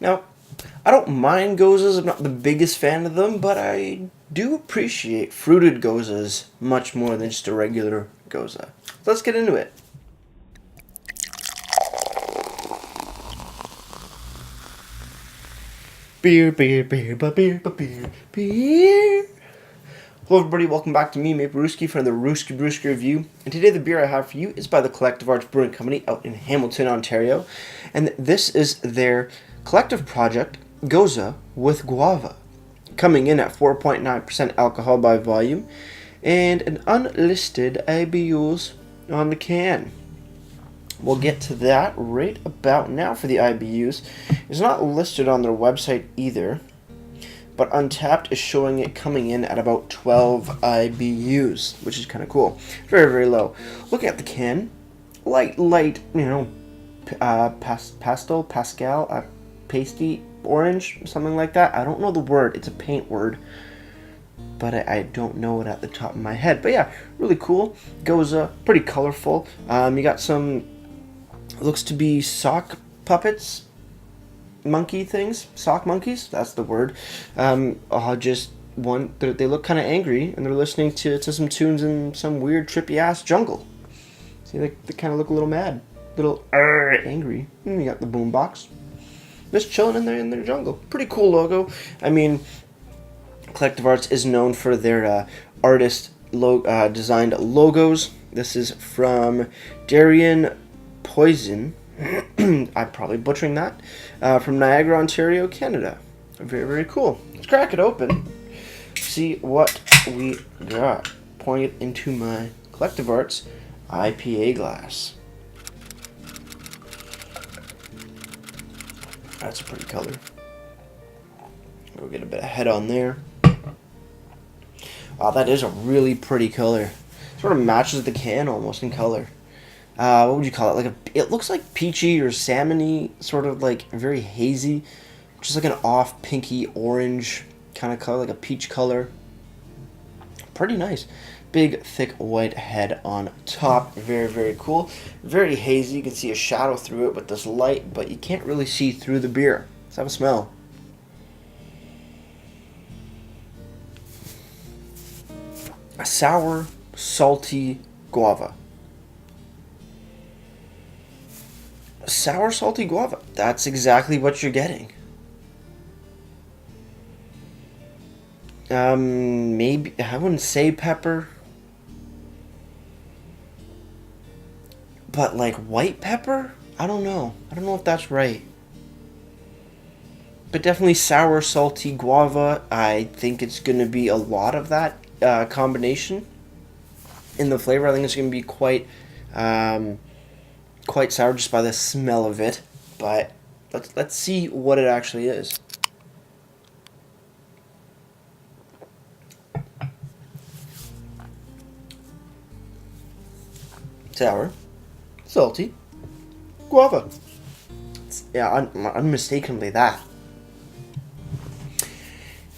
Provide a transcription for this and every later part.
Now, I don't mind gozas. I'm not the biggest fan of them, but I do appreciate fruited gozas much more than just a regular goza. So let's get into it. Beer, beer, beer, beer, beer, beer. Hello everybody, welcome back to me, Maple Brewski, for another Rooski Brewski review. And today the beer I have for you is by the Collective Arts Brewing Company out in Hamilton, Ontario. And this is their collective project, Goza with Guava. Coming in at 4.9% alcohol by volume and an unlisted IBUs on the can. We'll get to that right about now for the IBUs. It's not listed on their website either, but Untapped is showing it coming in at about 12 IBUs, which is kind of cool. Very, very low. Looking at the can, light, pasty, orange, something like that. I don't know the word. It's a paint word, but I don't know it at the top of my head. But yeah, really cool. Goza, pretty colorful. You got some, looks to be sock puppets, monkey things, sock monkeys, that's the word. They look kind of angry, and they're listening to some tunes in some weird trippy ass jungle. See, they kind of look a little mad, little angry. And you got the boombox, just chilling in their jungle. Pretty cool logo. I mean, Collective Arts is known for their artist designed logos. This is from Darian Poison. I'm probably butchering that. From Niagara, Ontario, Canada. Very, very cool. Let's crack it open. See what we got. Pouring it into my Collective Arts IPA glass. That's a pretty color. We'll get a bit of head on there. Wow, that is a really pretty color. Sort of matches the can almost in color. What would you call it? It looks like peachy or salmony, sort of like very hazy, just like an off pinky orange kind of color, like a peach color. Pretty nice. Big, thick, white head on top. Very, very cool. Very hazy. You can see a shadow through it with this light, but you can't really see through the beer. Let's have a smell. A sour, salty guava. Sour, salty guava. That's exactly what you're getting. Maybe, I wouldn't say pepper, but like white pepper? I don't know if that's right. But definitely sour, salty guava. I think it's going to be a lot of that combination in the flavor. I think it's going to be quite sour just by the smell of it, but let's see what it actually is. Sour, salty, guava. Yeah, unmistakably that.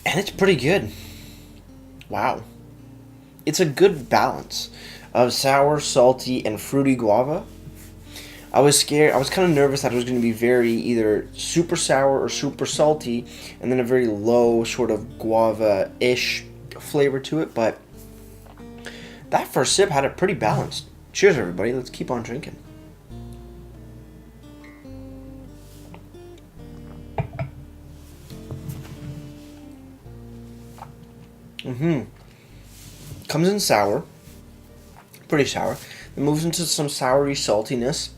And it's pretty good. Wow. It's a good balance of sour, salty, and fruity guava. I was scared. I was kind of nervous that it was going to be very either super sour or super salty, and then a very low sort of guava-ish flavor to it. But that first sip had it pretty balanced. Cheers, everybody. Let's keep on drinking. Comes in sour, pretty sour. Then moves into some soury saltiness,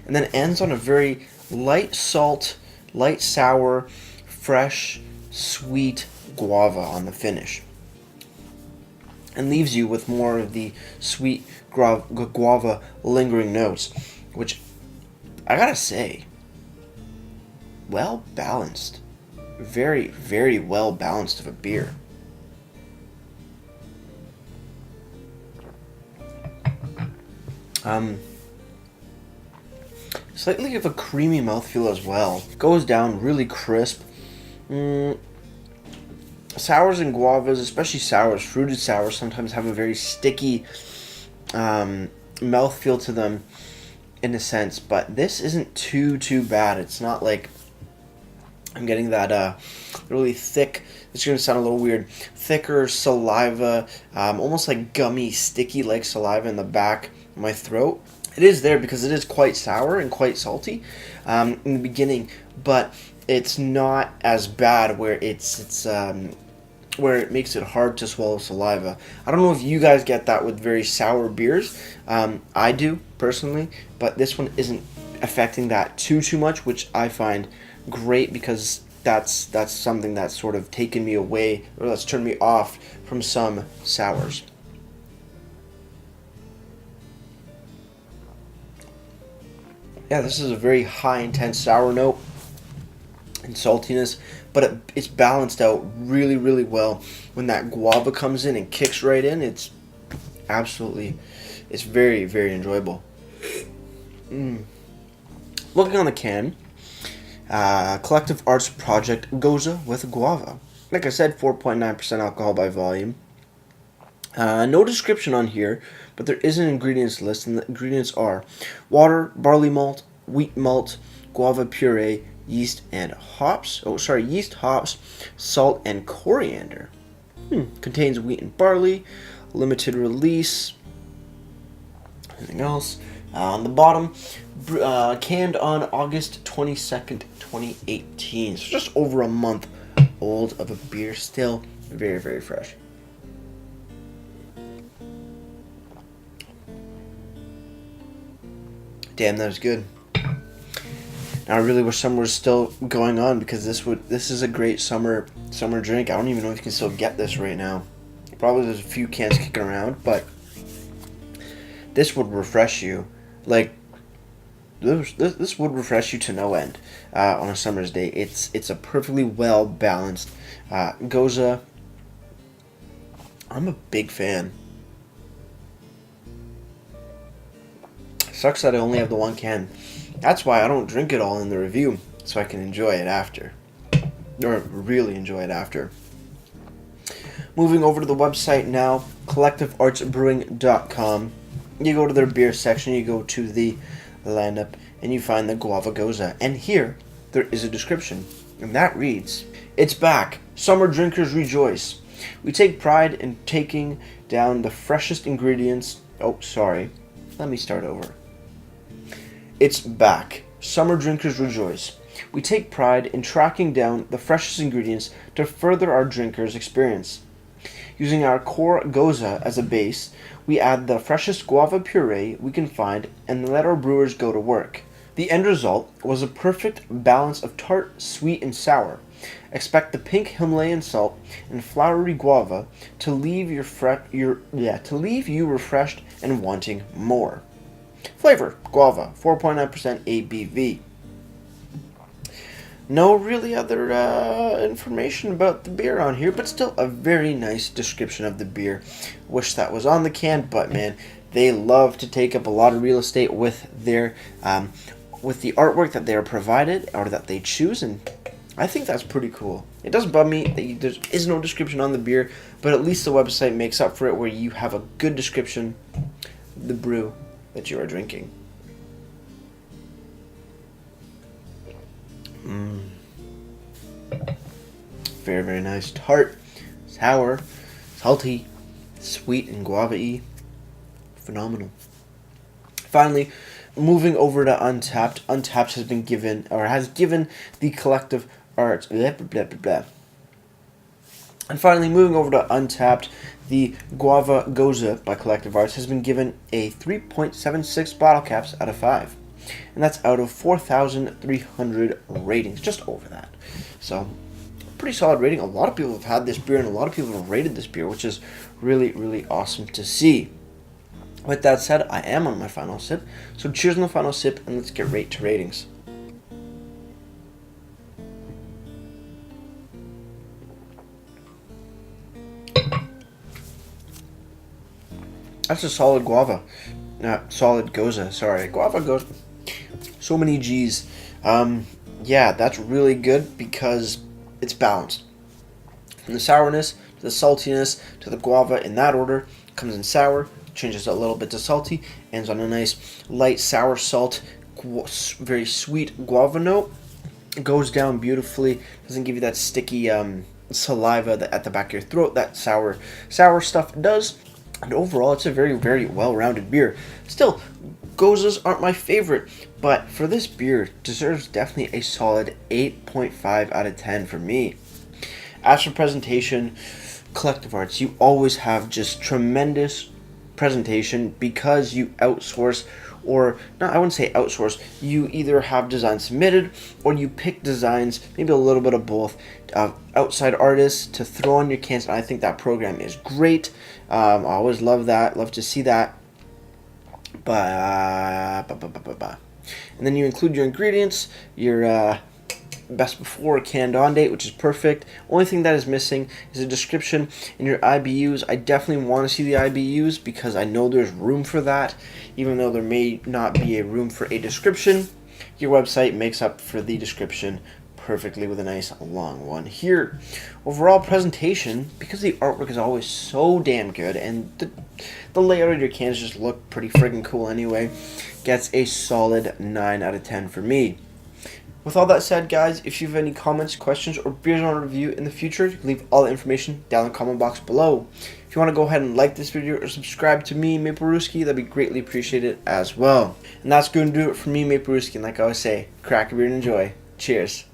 and then ends on a very light salt, light sour, fresh, sweet guava on the finish. And leaves you with more of the sweet guava lingering notes, which I gotta say, well balanced. Very, very well balanced of a beer. Slightly of a creamy mouthfeel as well. Goes down really crisp. Sours and guavas, especially sours, fruited sours, sometimes have a very sticky mouthfeel to them in a sense, but this isn't too bad. It's not like I'm getting that really thick, it's going to sound a little weird, thicker saliva, almost like gummy, sticky like saliva in the back of my throat. It is there because it is quite sour and quite salty in the beginning, but it's not as bad where it's where it makes it hard to swallow saliva. I don't know if you guys get that with very sour beers. I do personally, but this one isn't affecting that too much, which I find great because that's something that's sort of taken me away, or that's turned me off from some sours. Yeah, this is a very high intense sour note and saltiness, but it's balanced out really well. When that guava comes in and kicks right in, it's absolutely, it's very enjoyable. Looking on the can, Collective Arts Project Gose with Guava. Like I said, 4.9% alcohol by volume. No description on here, but there is an ingredients list, and the ingredients are water, barley malt, wheat malt, guava puree, yeast, and hops. Yeast, hops, salt, and coriander. Contains wheat and barley, limited release. Anything else? On the bottom, canned on August 22nd, 2018. So just over a month old of a beer, still very fresh. Damn, that was good. Now I really wish summer was still going on because this is a great summer drink. I don't even know if you can still get this right now. Probably there's a few cans kicking around, but this would refresh you. Like this would refresh you to no end on a summer's day. It's a perfectly well balanced Gose. I'm a big fan. Sucks that I only have the one can. That's why I don't drink it all in the review, so I can enjoy it after. Or really enjoy it after. Moving over to the website now, collectiveartsbrewing.com. You go to their beer section, you go to the lineup, and you find the Guava Gose. And here, there is a description, and that reads, "It's back. Summer drinkers rejoice. We take pride in taking down the freshest ingredients." Oh, sorry. Let me start over. It's back. Summer drinkers rejoice. We take pride in tracking down the freshest ingredients to further our drinkers' experience. Using our core Gose as a base, we add the freshest guava puree we can find and let our brewers go to work. The end result was a perfect balance of tart, sweet, and sour. Expect the pink Himalayan salt and flowery guava to leave you refreshed and wanting more. Flavor, guava, 4.9% ABV. No really other information about the beer on here, but still a very nice description of the beer. Wish that was on the can, but man, they love to take up a lot of real estate with their with the artwork that they are provided or that they choose, and I think that's pretty cool. It doesn't bug me that there is no description on the beer, but at least the website makes up for it where you have a good description of the brew that you are drinking. Very nice. Tart, sour, salty, sweet, and guava-y. Phenomenal. Finally, moving over to Untapped. Untapped has given the Collective Arts. Blah, blah, blah, blah. And finally, moving over to Untapped, the Guava Gose by Collective Arts has been given a 3.76 bottle caps out of 5. And that's out of 4,300 ratings, just over that. So, pretty solid rating. A lot of people have had this beer, and a lot of people have rated this beer, which is really awesome to see. With that said, I am on my final sip. So cheers on the final sip, and let's get right to ratings. That's a solid guava. Solid Gose, sorry. Guava Gose. So many G's. Yeah, that's really good because it's balanced. From the sourness to the saltiness to the guava in that order. Comes in sour, changes a little bit to salty, ends on a nice light sour salt, very sweet guava note. It goes down beautifully. Doesn't give you that sticky saliva at the back of your throat that sour stuff does. And overall, it's a very, very well-rounded beer. Still, Goses aren't my favorite, but for this beer, deserves definitely a solid 8.5 out of 10 for me. As for presentation, Collective Arts, you always have just tremendous presentation because you outsource, or not, I wouldn't say outsource, you either have designs submitted or you pick designs, maybe a little bit of both, outside artists to throw on your cans. And I think that program is great. I always love that, love to see that. And then you include your ingredients, your best before canned on date, which is perfect. Only thing that is missing is a description in your IBUs. I definitely want to see the IBUs because I know there's room for that, even though there may not be a room for a description. Your website makes up for the description perfectly with a nice long one here. Overall presentation, because the artwork is always so damn good and the layout of your cans just look pretty friggin' cool anyway, gets a solid 9 out of 10 for me. With all that said, guys, if you have any comments, questions, or beers on review in the future, you can leave all the information down in the comment box below. If you want to go ahead and like this video or subscribe to me, Maple Brewski, that'd be greatly appreciated as well. And that's going to do it for me, Maple Brewski. And like I always say, crack a beer and enjoy. Cheers.